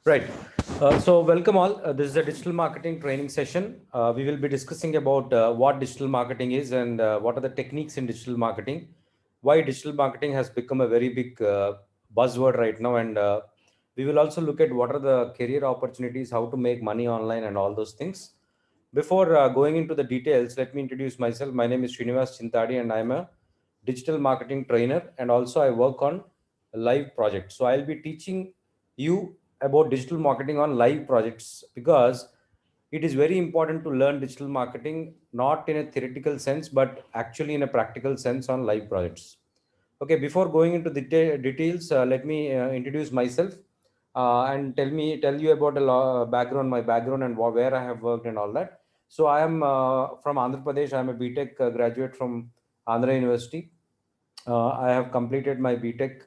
Right. So welcome all. This is a digital marketing training session. We will be discussing about what digital marketing is and what are the techniques in digital marketing, why digital marketing has become a very big buzzword right now, and we will also look at what are the career opportunities, how to make money online, and all those things. Before going into the details, let me introduce myself. My name is Srinivas Chintadi, and I'm a digital marketing trainer, and also I work on live projects. So I'll be teaching you about digital marketing on live projects because it is very important to learn digital marketing not in a theoretical sense but actually in a practical sense on live projects. Okay, before going into the details, let me introduce myself and tell you about background, my background, and where I have worked and all that. So I am from Andhra Pradesh. I am a BTech graduate from Andhra University. I have completed my BTech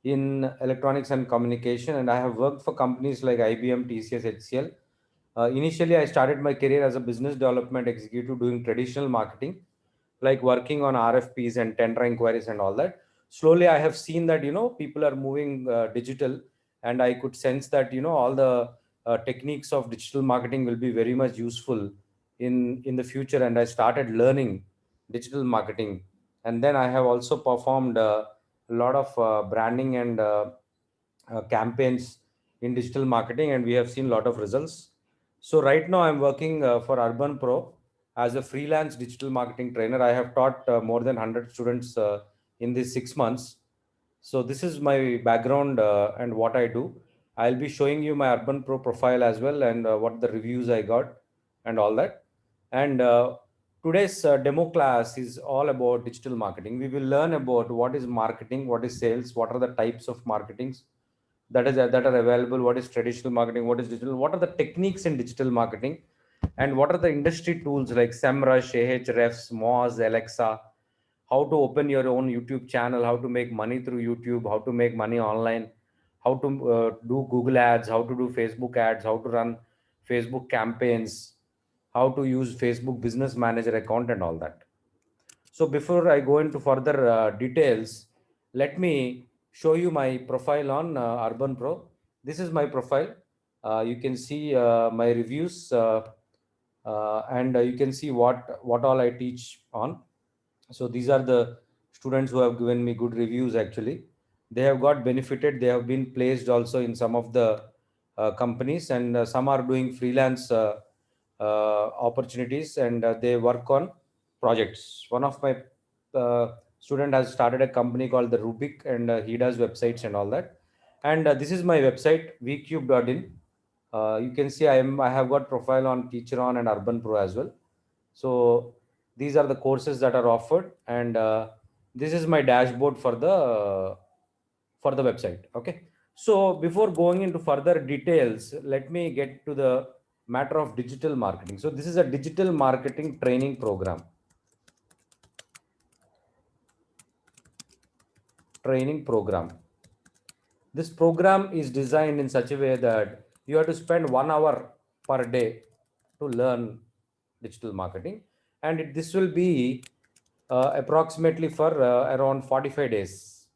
in electronics and communication, and I have worked for companies like IBM, TCS, HCL. Initially, I started my career as a business development executive doing traditional marketing, like working on RFPs and tender inquiries and all that. Slowly, I have seen that people are moving digital, and I could sense that all the techniques of digital marketing will be very much useful in the future. And I started learning digital marketing, and then I have also performed a lot of branding and campaigns in digital marketing, and we have seen a lot of results. So right now I'm working for Urban Pro as a freelance digital marketing trainer. I have taught more than 100 students in these 6 months. So this is my background and what I do. I'll be showing you my Urban Pro profile as well, and what the reviews I got and all that. And today's demo class is all about digital marketing. We will learn about what is marketing, what is sales, what are the types of marketings that are available, what is traditional marketing, what is digital, what are the techniques in digital marketing, and what are the industry tools like SEMrush, Ahrefs, Moz, Alexa, how to open your own YouTube channel, how to make money through YouTube, how to make money online, how to do Google ads, how to do Facebook ads, how to run Facebook campaigns, how to use Facebook business manager account, and all that. So before I go into further details, let me show you my profile on Urban Pro. This is my profile. You can see my reviews, and you can see what all I teach on. So these are the students who have given me good reviews. Actually, they have got benefited. They have been placed also in some of the companies, and some are doing freelance opportunities, and they work on projects. One of my student has started a company called the Rubik, and he does websites and all that. And this is my website, vcube.in. You can see I have got profile on Teacheron and Urban Pro as well. So these are the courses that are offered, and this is my dashboard for the website. Okay. So before going into further details, let me get to the matter of digital marketing. So this is a digital marketing training program. Training program. This program is designed in such a way that you have to spend 1 hour per day to learn digital marketing, and this will be approximately for around 45 days.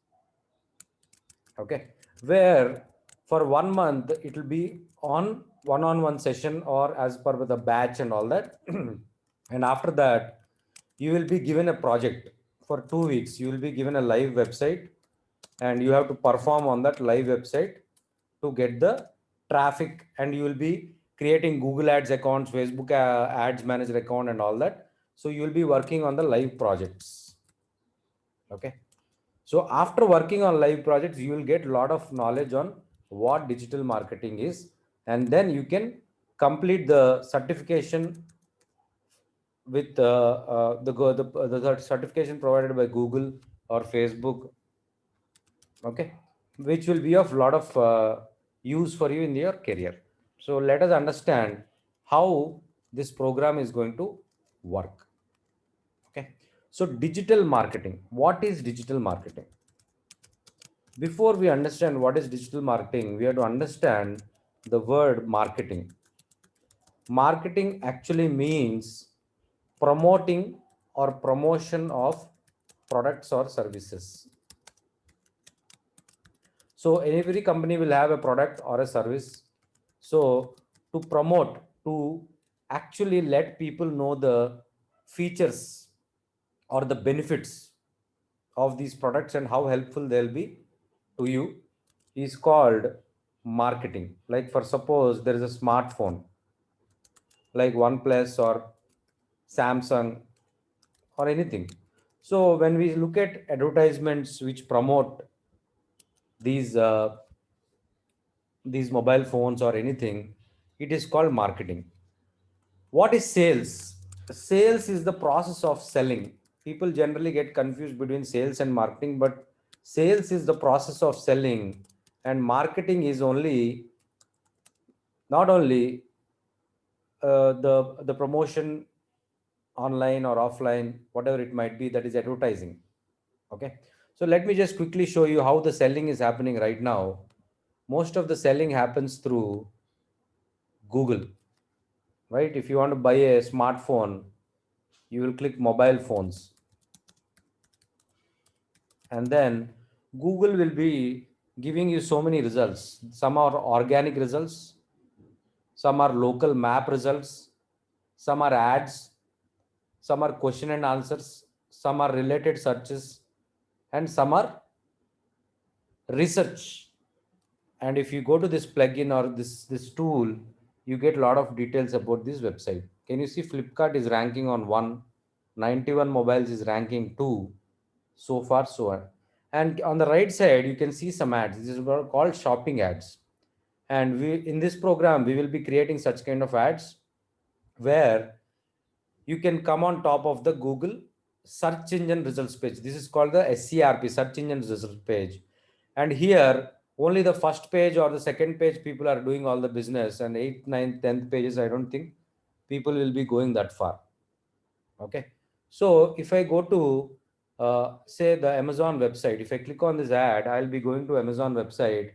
Okay, where for 1 month it will be on one-on-one session or as per the batch and all that. And after that you will be given a project. For 2 weeks you will be given a live website, and you have to perform on that live website to get the traffic, and you will be creating Google ads accounts, Facebook ads manager account, and all that. So you will be working on the live projects. Okay, so after working on live projects you will get a lot of knowledge on what digital marketing is, and then you can complete the certification with the certification provided by Google or Facebook. Okay, which will be of lot of use for you in your career. So let us understand how this program is going to work. Okay, so digital marketing. What is digital marketing? Before we understand what is digital marketing, we have to understand the word marketing. Marketing actually means promoting or promotion of products or services. So every company will have a product or a service, So to promote, to actually let people know the features or the benefits of these products and how helpful they'll be to you, is called marketing. Like for suppose there is a smartphone like OnePlus or Samsung or anything. So when we look at advertisements which promote these uh, these mobile phones or anything, it is called marketing. What is sales? Sales is the process of selling. People generally get confused between sales and marketing, but sales is the process of selling, and marketing is only not only the promotion online or offline, whatever it might be, that is advertising. Okay. So let me just quickly show you how the selling is happening right now. Most of the selling happens through Google, right? If you want to buy a smartphone, you will click mobile phones, and then Google will be giving you so many results. Some are organic results, some are local map results, some are ads, some are question and answers, some are related searches, and some are research. And if you go to this plugin or this tool, you get a lot of details about this website. Can you see Flipkart is ranking on 1, 91 mobiles is ranking 2, so far so on. And on the right side you can see some ads. This is called shopping ads, and we in this program we will be creating such kind of ads where you can come on top of the Google search engine results page. This is called the SERP, search engine results page. And here only the first page or the second page people are doing all the business, and 8th, 9th, 10th pages I don't think people will be going that far. Okay. So if I go to say the Amazon website, if I click on this ad, I'll be going to Amazon website,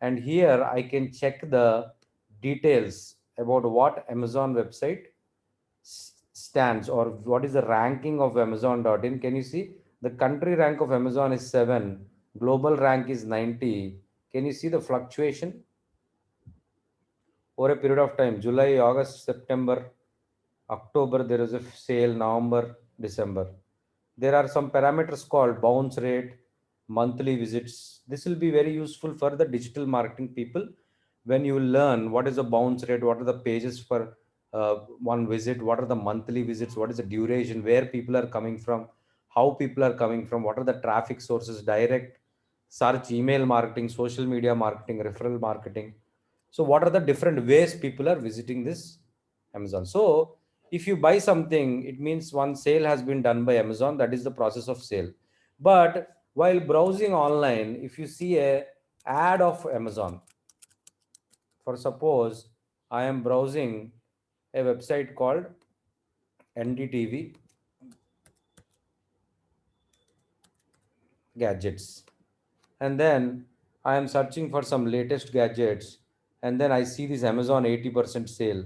and here I can check the details about what Amazon website stands, or what is the ranking of Amazon.in. Can you see the country rank of Amazon is 7, global rank is 90. Can you see the fluctuation over a period of time? July, August, September, October, there is a sale, November, December. There are some parameters called bounce rate, monthly visits. This will be very useful for the digital marketing people when you learn what is the bounce rate, what are the pages for one visit, what are the monthly visits, what is the duration, where people are coming from, how people are coming from, what are the traffic sources, direct search, email marketing, social media marketing, referral marketing. So what are the different ways people are visiting this Amazon? So if you buy something, it means one sale has been done by Amazon. That is the process of sale. But while browsing online, if you see a ad of Amazon, for suppose I am browsing a website called NDTV gadgets, and then I am searching for some latest gadgets, and then I see this Amazon 80% sale,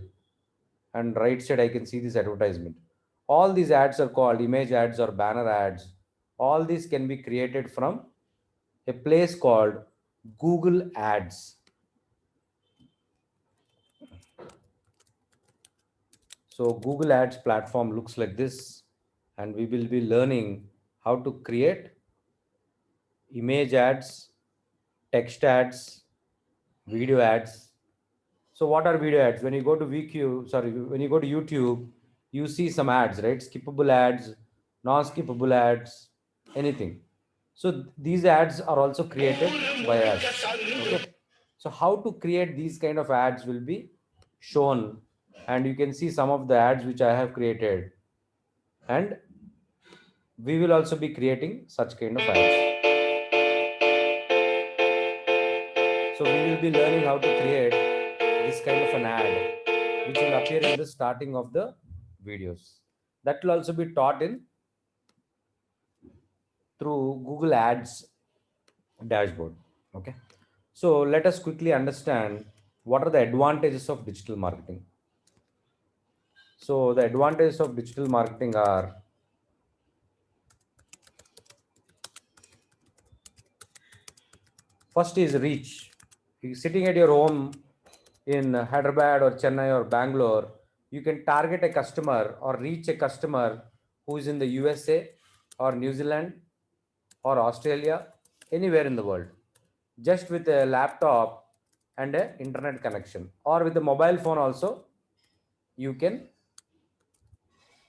and right side I can see this advertisement. All these ads are called image ads or banner ads. All these can be created from a place called Google Ads. So Google Ads platform looks like this, and we will be learning how to create image ads, text ads, video ads. So what are video ads? When you go to when you go to YouTube, you see some ads, right? Skippable ads, non-skippable ads, anything. So these ads are also created by us. Okay. So how to create these kind of ads will be shown, and you can see some of the ads which I have created, and we will also be creating such kind of ads. So we will be learning how to create this kind of an ad, which will appear in the starting of the videos. That will also be taught in through Google Ads dashboard. Okay. So let us quickly understand what are the advantages of digital marketing. So the advantages of digital marketing are: first is reach. You're sitting at your home in Hyderabad or Chennai or Bangalore, you can target a customer or reach a customer who is in the USA or New Zealand or Australia, anywhere in the world, just with a laptop and an internet connection, or with a mobile phone also, you can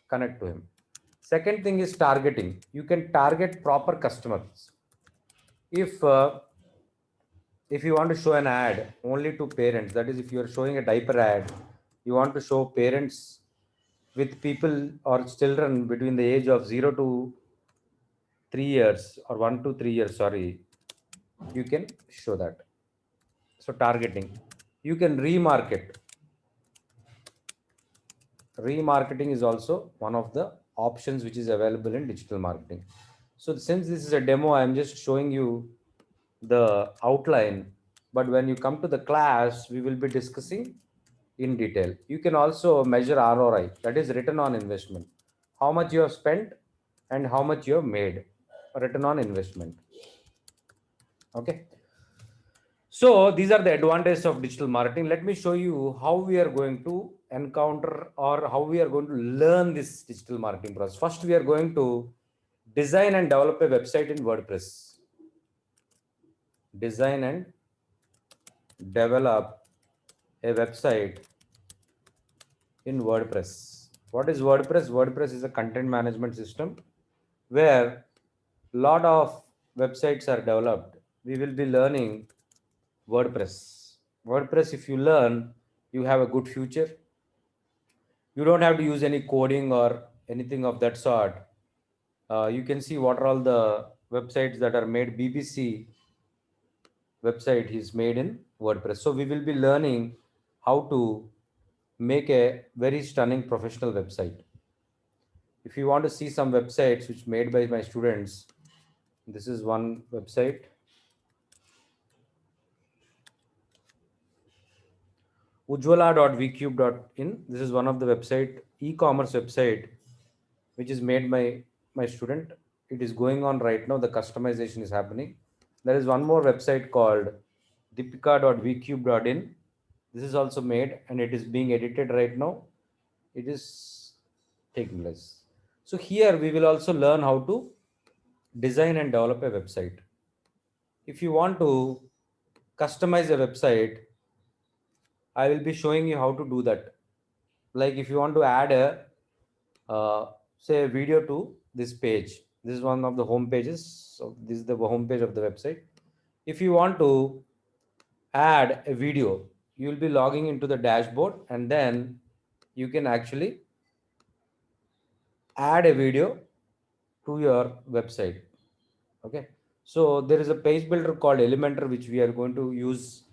connect to him. Second thing is targeting. You can target proper customers. If you want to show an ad only to parents, that is, if you are showing a diaper ad, you want to show parents with people or children between the age of 0 to 3 years or 1 to 3 years, sorry, you can show that. So targeting. You can remarket. Remarketing is also one of the options which is available in digital marketing. So since this is a demo, I'm just showing you the outline, but when you come to the class, we will be discussing in detail. You can also measure ROI, that is return on investment, how much you have spent and how much you have made, return on investment. Okay. So these are the advantages of digital marketing. Let me show you how we are going to encounter or how we are going to learn this digital marketing process. First, we are going to design and develop a website in WordPress. Design and develop a website in WordPress. What is WordPress? WordPress is a content management system where a lot of websites are developed. We will be learning WordPress. WordPress, if you learn, you have a good future. You don't have to use any coding or anything of that sort. You can see what are all the websites that are made. BBC website is made in WordPress. So we will be learning how to make a very stunning professional website. If you want to see some websites which made by my students, this is one website. Ujjwala.vcube.in. This is one of the website, e-commerce website, which is made by my student. It is going on right now. The customization is happening. There is one more website called deepika.vcube.in. This is also made and it is being edited right now. It is taking place. So here we will also learn how to design and develop a website. If you want to customize a website, I will be showing you how to do that. Like if you want to add a, say a video to this page, this is one of the home pages. So this is the home page of the website. If you want to add a video, you will be logging into the dashboard and then you can actually add a video to your website. Okay. So there is a page builder called Elementor, which we are going to use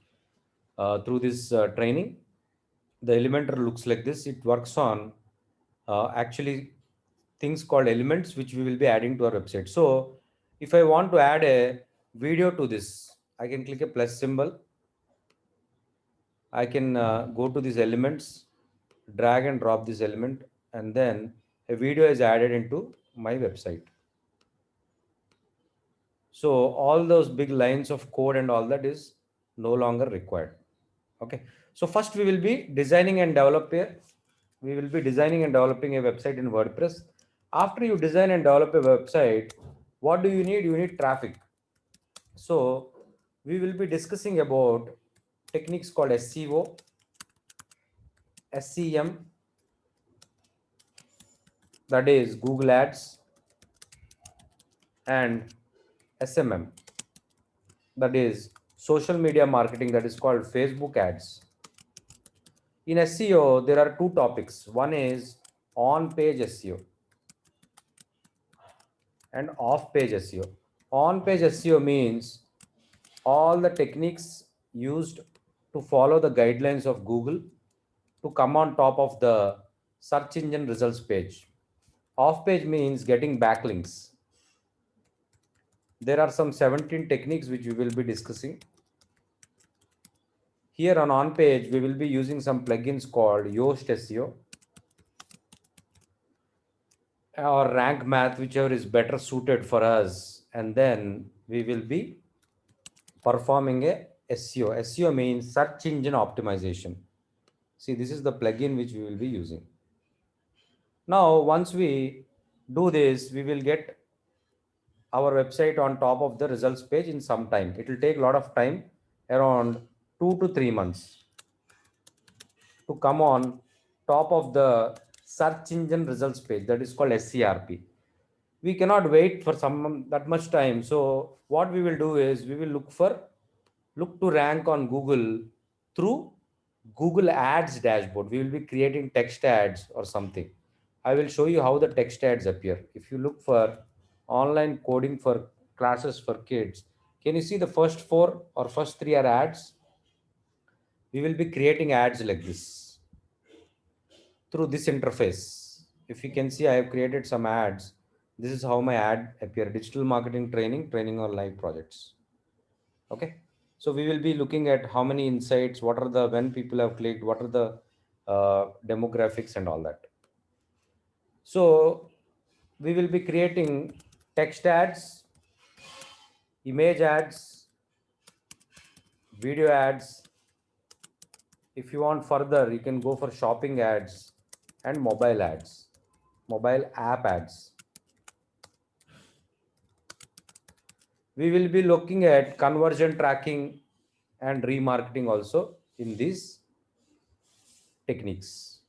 through this training. The Elementor looks like this. It works on actually things called elements, which we will be adding to our website. So if I want to add a video to this, I can click a plus symbol. I can go to these elements, drag and drop this element, and then a video is added into my website. So all those big lines of code and all that is no longer required. Okay. So first we will be designing and developing a website in WordPress. After you design and develop a website, what do you need? You need traffic. So we will be discussing about techniques called SEO, SEM, that is Google Ads, and SMM, that is social media marketing, that is called Facebook ads. In SEO, there are two topics. One is on-page SEO and off-page SEO. On-page SEO means all the techniques used to follow the guidelines of Google to come on top of the search engine results page. Off-page means getting backlinks. There are some 17 techniques which we will be discussing. Here on page, we will be using some plugins called Yoast SEO or Rank Math, whichever is better suited for us. And then we will be performing a SEO. SEO means search engine optimization. See, this is the plugin which we will be using. Now, once we do this, we will get our website on top of the results page in some time. It will take a lot of time, around 2 to 3 months, to come on top of the search engine results page, that is called SCRP. We cannot wait for that much time. So what we will do is we will look to rank on Google through Google Ads dashboard. We will be creating text ads or something. I will show you how the text ads appear. If you look for online coding for classes for kids, can you see the first 4 or first 3 are ads? We will be creating ads like this through this interface. If you can see, I have created some ads. This is how my ad appear: digital marketing training or live projects. Okay. So we will be looking at how many insights, what are the, when people have clicked, what are the demographics and all that. So we will be creating text ads, image ads, video ads. If you want further, you can go for shopping ads and mobile ads, mobile app ads. We will be looking at conversion tracking and remarketing also in these techniques.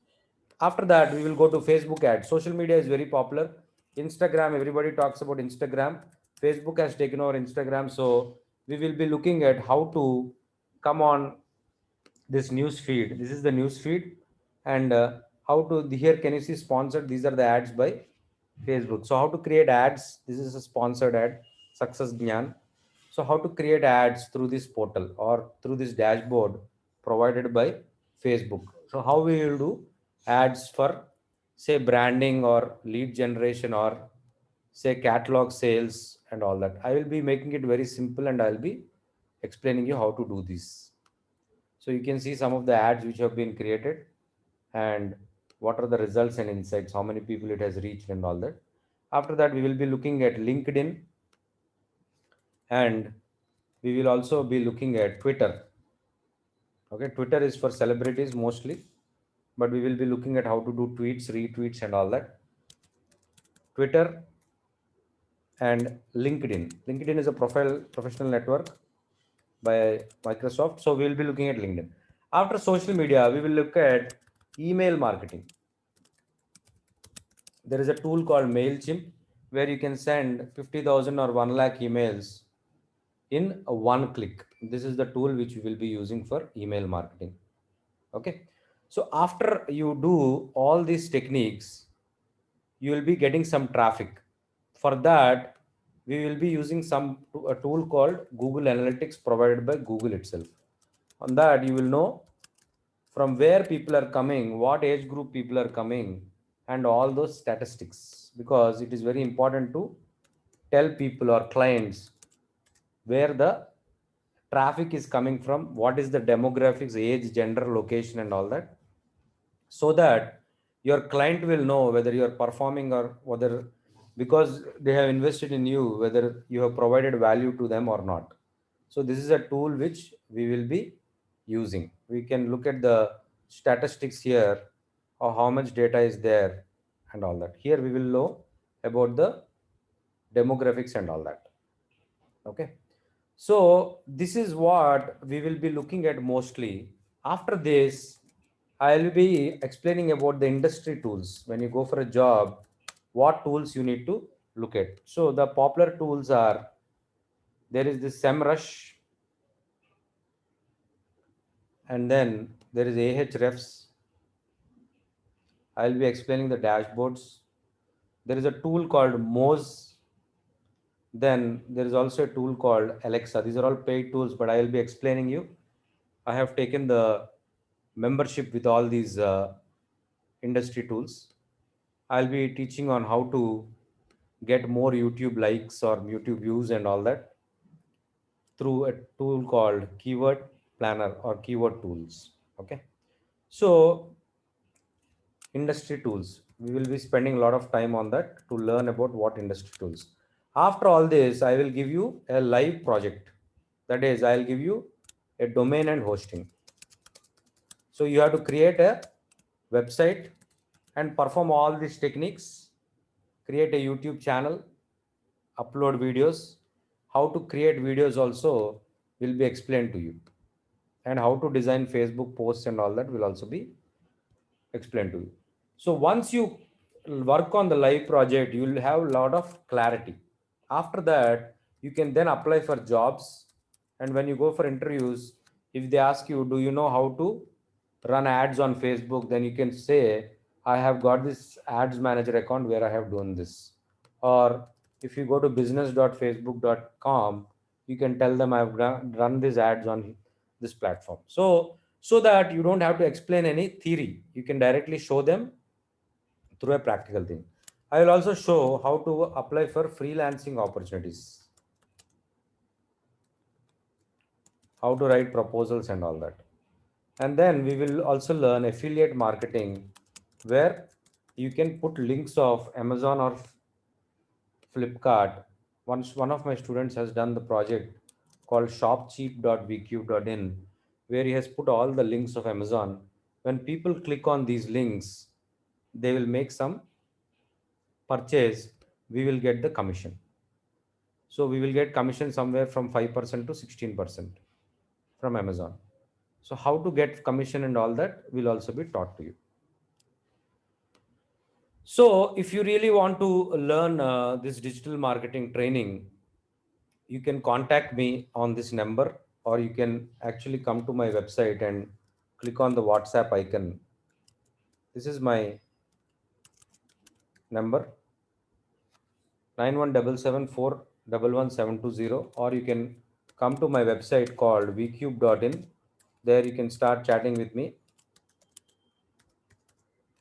After that, we will go to Facebook ads. Social media is very popular. Instagram, everybody talks about Instagram. Facebook has taken over Instagram. So we will be looking at how to come on this news feed. This is the news feed. And how to, here can you see sponsored? These are the ads by Facebook. So how to create ads? This is a sponsored ad, Success Gyan. So how to create ads through this portal or through this dashboard provided by Facebook. So how we will do ads for, say, branding or lead generation or say catalog sales and all that. I will be making it very simple and I'll be explaining you how to do this. So you can see some of the ads which have been created and what are the results and insights, how many people it has reached and all that. After that, we will be looking at LinkedIn and we will also be looking at Twitter. Okay, Twitter is for celebrities mostly, but we will be looking at how to do tweets, retweets and all that. Twitter and LinkedIn. LinkedIn is a professional network by Microsoft. So we will be looking at LinkedIn. After social media, we will look at email marketing. There is a tool called MailChimp where you can send 50,000 or 1 lakh emails in one click. This is the tool which we will be using for email marketing. Okay. So after you do all these techniques, you will be getting some traffic. For that, we will be using a tool called Google Analytics provided by Google itself. On that, you will know from where people are coming, what age group people are coming, and all those statistics, because it is very important to tell people or clients where the traffic is coming from, what is the demographics, age, gender, location, and all that, so that your client will know whether you are performing or whether, because they have invested in you, whether you have provided value to them or not. So this is a tool which we will be using. We can look at the statistics here or how much data is there and all that. Here we will know about the demographics and all that. Okay. So this is what we will be looking at mostly. After this, I'll be explaining about the industry tools. When you go for a job, what tools you need to look at. So the popular tools are, there is this SEMrush, and then there is Ahrefs. I'll be explaining the dashboards. There is a tool called Moz. Then there is also a tool called Alexa. These are all paid tools, but I will be explaining you. I have taken the membership with all these industry tools. I'll be teaching on how to get more YouTube likes or YouTube views and all that through a tool called Keyword Planner or Keyword Tools. Okay. So industry tools, we will be spending a lot of time on that to learn about what industry tools. After all this, I will give you a live project. That is, I'll give you a domain and hosting. So you have to create a website and perform all these techniques, create a YouTube channel, upload videos. How to create videos also will be explained to you, and how to design Facebook posts and all that will also be explained to you. So once you work on the live project, you will have a lot of clarity. After that, you can then apply for jobs. And when you go for interviews, if they ask you, do you know how to run ads on Facebook? Then you can say, I have got this ads manager account where I have done this. Or if you go to business.facebook.com, you can tell them I've run these ads on this platform. So that you don't have to explain any theory, you can directly show them through a practical thing. I will also show how to apply for freelancing opportunities, how to write proposals and all that. And then we will also learn affiliate marketing, where you can put links of Amazon or Flipkart. Once one of my students has done the project called shopcheap.vq.in, where he has put all the links of Amazon. When people click on these links, they will make some purchase, we will get the commission. So we will get commission somewhere from 5% to 16% from Amazon. So how to get commission and all that will also be taught to you. So if you really want to learn this digital marketing training, you can contact me on this number, or you can actually come to my website and click on the WhatsApp icon. This is my number, 9177411720, or you can come to my website called vcube.in. There you can start chatting with me,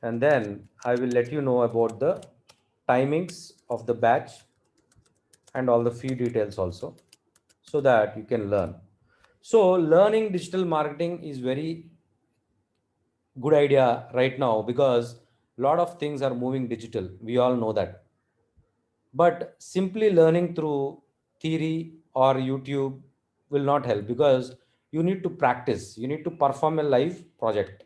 and then I will let you know about the timings of the batch and all the fee details also, so that you can learn. So learning digital marketing is very good idea right now, because a lot of things are moving digital. We all know that. But simply learning through theory or YouTube will not help, because you need to practice, you need to perform a live project.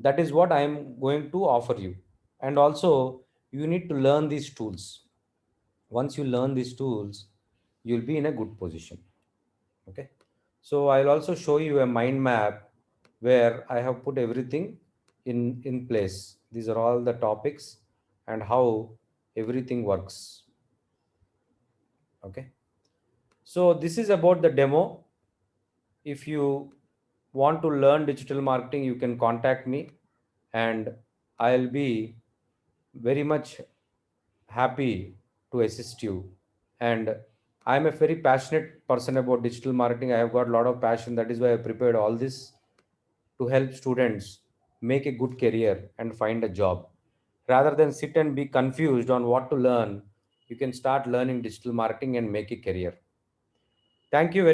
That is what I am going to offer you. And also, you need to learn these tools. Once you learn these tools, you'll be in a good position. Okay. So I'll also show you a mind map where I have put everything in place. These are all the topics and how everything works. Okay. So this is about the demo. If you want to learn digital marketing, you can contact me, and I'll be very much happy to assist you. And I'm a very passionate person about digital marketing. I have got a lot of passion. That is why I prepared all this to help students make a good career and find a job. Rather than sit and be confused on what to learn, you can start learning digital marketing and make a career. Thank you very